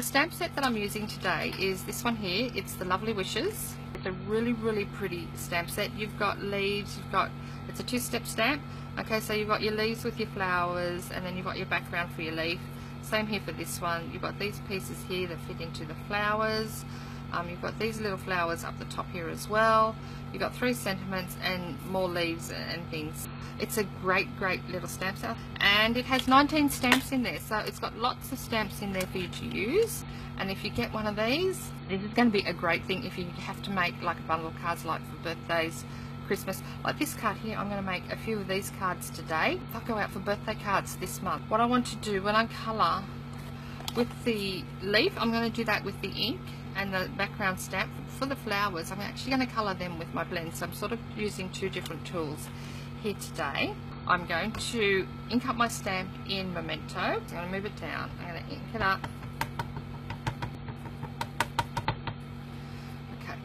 the stamp set that I'm using today is this one here. It's the Lovely Wishes. It's a really, really pretty stamp set. You've got leaves, it's a 2-step stamp. Okay, so you've got your leaves with your flowers, and then you've got your background for your leaf. Same here for this one. You've got these pieces here that fit into the flowers. You've got these little flowers up the top here as well. You've got 3 sentiments and more leaves and things. It's a great, great little stamp set, and it has 19 stamps in there, so it's got lots of stamps in there for you to use. And if you get one of these, this is going to be a great thing if you have to make like a bundle of cards, like for birthdays, Christmas. Like this card here, I'm going to make a few of these cards today. They'll go out for birthday cards this month. What I want to do when I colour with the leaf, I'm going to do that with the ink and the background stamp. For the flowers, I'm actually going to colour them with my blend, so I'm sort of using 2 different tools here today. I'm going to ink up my stamp in Memento. I'm going to move it down. I'm going to ink it up. Okay.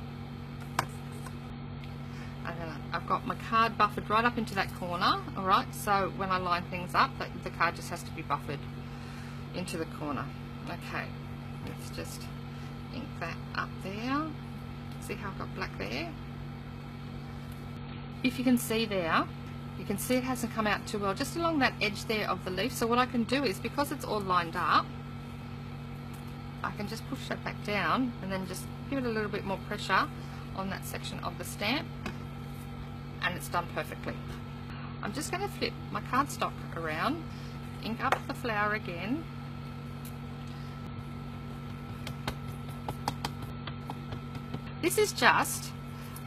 And then I've got my card buffered right up into that corner. Alright, so when I line things up, the card just has to be buffered into the corner. Okay, let's just ink that up there. See how I've got black there? If you can see there, you can see it hasn't come out too well, just along that edge there of the leaf. So what I can do is, because it's all lined up, I can just push that back down and then just give it a little bit more pressure on that section of the stamp, and it's done perfectly. I'm just going to flip my cardstock around, ink up the flower again. This is just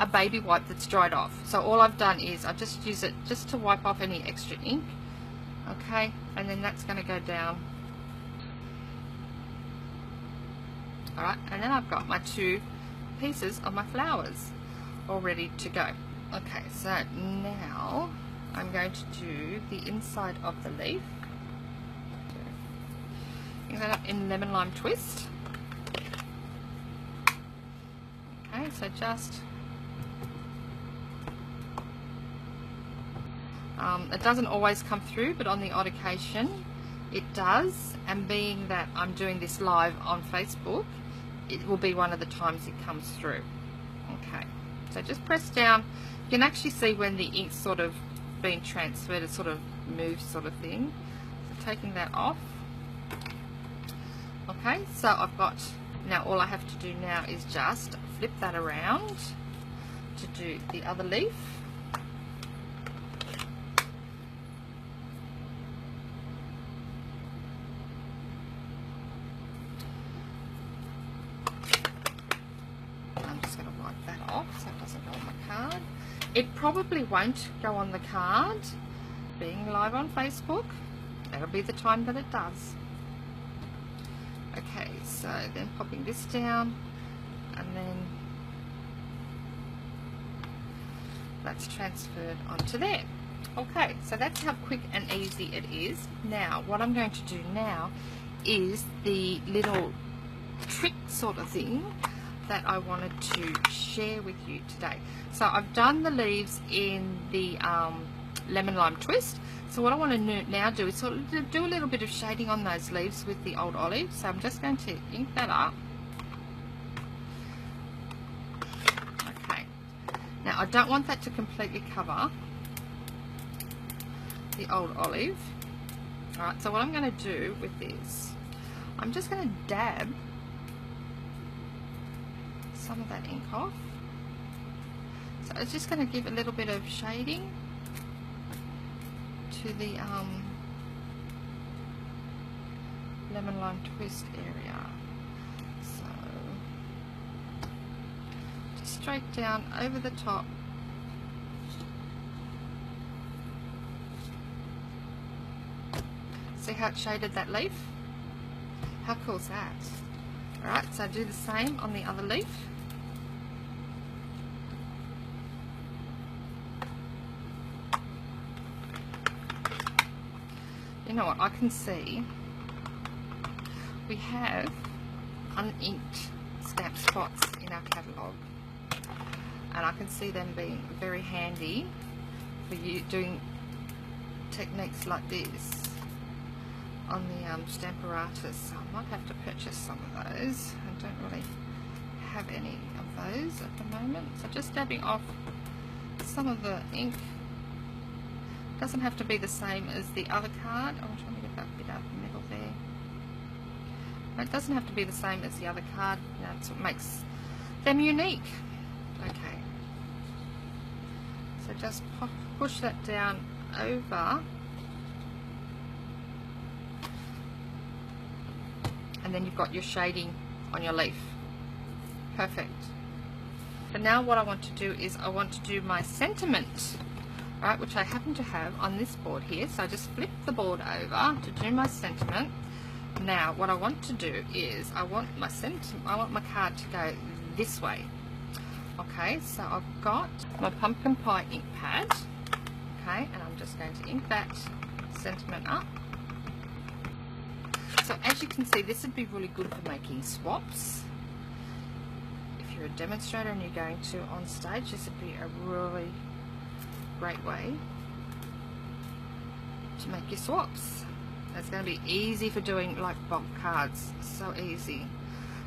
a baby wipe that's dried off. So all I've done is I've just used it just to wipe off any extra ink. Okay, and then that's going to go down. Alright, and then I've got my 2 pieces of my flowers all ready to go. Okay, so now I'm going to do the inside of the leaf. Ink that up in Lemon Lime Twist. Okay, so just it doesn't always come through, but on the odd occasion it does, and being that I'm doing this live on Facebook, it will be one of the times it comes through. Okay, so just press down. You can actually see when the ink's sort of being transferred, it sort of moves, sort of thing. So taking that off. Okay, so I've got, now all I have to do now is just flip that around to do the other leaf. I'm just going to wipe that off so it doesn't go on my card. It probably won't go on the card, being live on Facebook. That'll be the time that it does. Okay, so then popping this down, and then that's transferred onto there. Okay, so that's how quick and easy it is. Now what I'm going to do now is the little trick sort of thing that I wanted to share with you today. So I've done the leaves in the Lemon Lime Twist. So what I want to now do is sort of do a little bit of shading on those leaves with the Old Olive. So I'm just going to ink that up. Okay. Now I don't want that to completely cover the Old Olive. Alright, so what I'm going to do with this, I'm just going to dab some of that ink off. So it's just going to give a little bit of shading to the Lemon Lime Twist area. So just straight down over the top. See how it shaded that leaf? How cool is that? Alright, so do the same on the other leaf. You know what, I can see we have uninked stamp spots in our catalogue, and I can see them being very handy for you doing techniques like this, on the Stamparatus, so I might have to purchase some of those. I don't really have any of those at the moment, so just dabbing off some of the ink. Doesn't have to be the same as the other card. I'm trying to get that bit out the middle there. It doesn't have to be the same as the other card. That's what makes them unique. Okay, so just push that down over, and then you've got your shading on your leaf. Perfect. But now what I want to do is I want to do my sentiment, right, which I happen to have on this board here. So I just flip the board over to do my sentiment. Now what I want to do is I want my card to go this way. Okay, so I've got my pumpkin pie ink pad. Okay, and I'm just going to ink that sentiment up. So as you can see, this would be really good for making swaps. If you're a demonstrator and you're going to on stage, this would be a really great way to make your swaps. It's going to be easy for doing like bulk cards, so easy,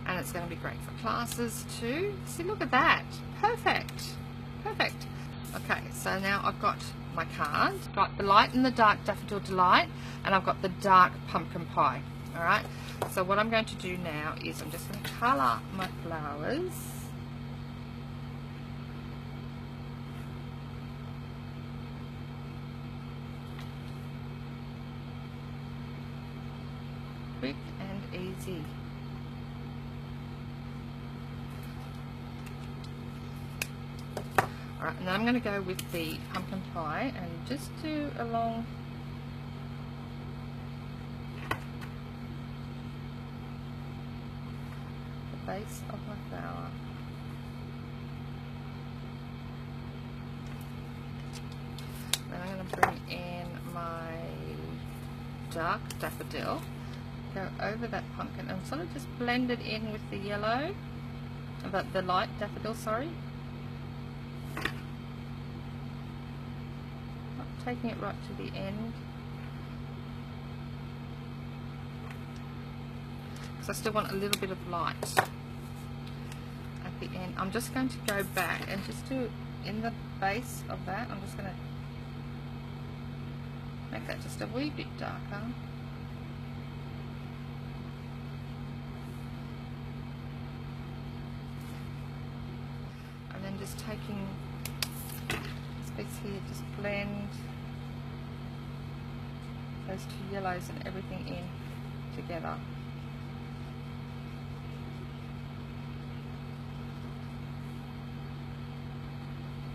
and it's going to be great for classes too. See, look at that, perfect, perfect. Okay, so now I've got my card, got the light and the dark Daffodil Delight, and I've got the dark pumpkin pie. All right, so what I'm going to do now is I'm just going to colour my flowers. Quick and easy. Alright, and then I'm going to go with the pumpkin pie and just do along the base of my flower. Then I'm going to bring in my dark daffodil, go over that pumpkin and sort of just blend it in with the yellow, the light daffodil, sorry. Not taking it right to the end, because I still want a little bit of light at the end. I'm just going to go back and just do in the base of that. I'm just going to make that just a wee bit darker. And then just taking this piece here, just blend those two yellows and everything in together.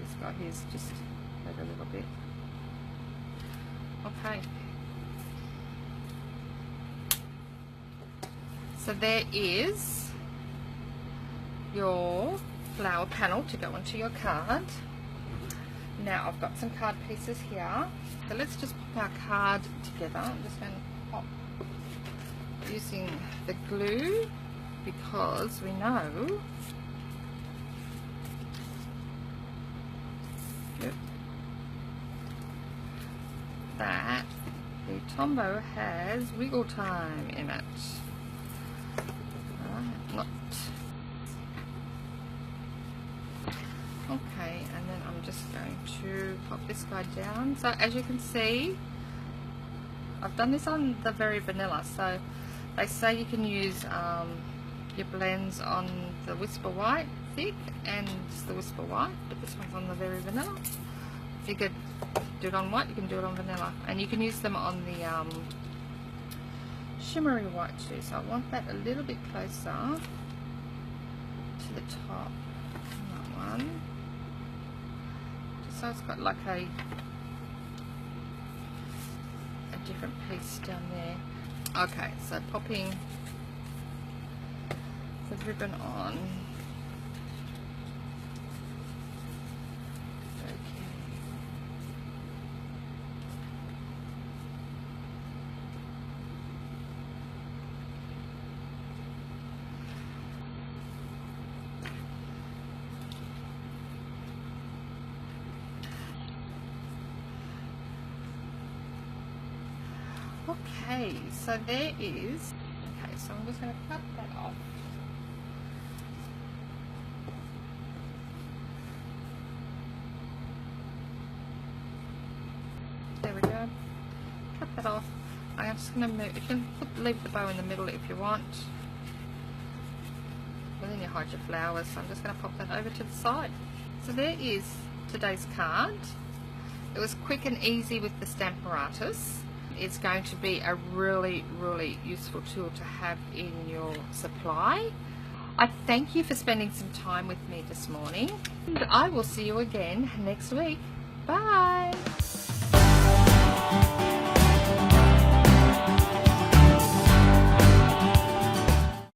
This guy here's just red a little bit. Okay. So there is your flower panel to go onto your card. Now I've got some card pieces here. So let's just pop our card together. I'm just going to pop using the glue, because we know that the Tombow has wiggle time in it. Not okay, and then I'm just going to pop this guy down. So as you can see, I've done this on the very vanilla. So they say you can use your blends on the Whisper White thick and the Whisper White, but this one's on the very vanilla. If you could do it on white, you can do it on vanilla, and you can use them on the shimmery white too. So I want that a little bit closer to the top on that one, just so it's got like a different piece down there. Okay, so popping the ribbon on. Okay, so there is, okay, so I'm just going to cut that off. There we go. Cut that off. I'm just going to move, you can leave the bow in the middle if you want. But then you hide your flowers, so I'm just going to pop that over to the side. So there is today's card. It was quick and easy with the Stamparatus. It's going to be a really, really useful tool to have in your supply. I thank you for spending some time with me this morning. And I will see you again next week. Bye!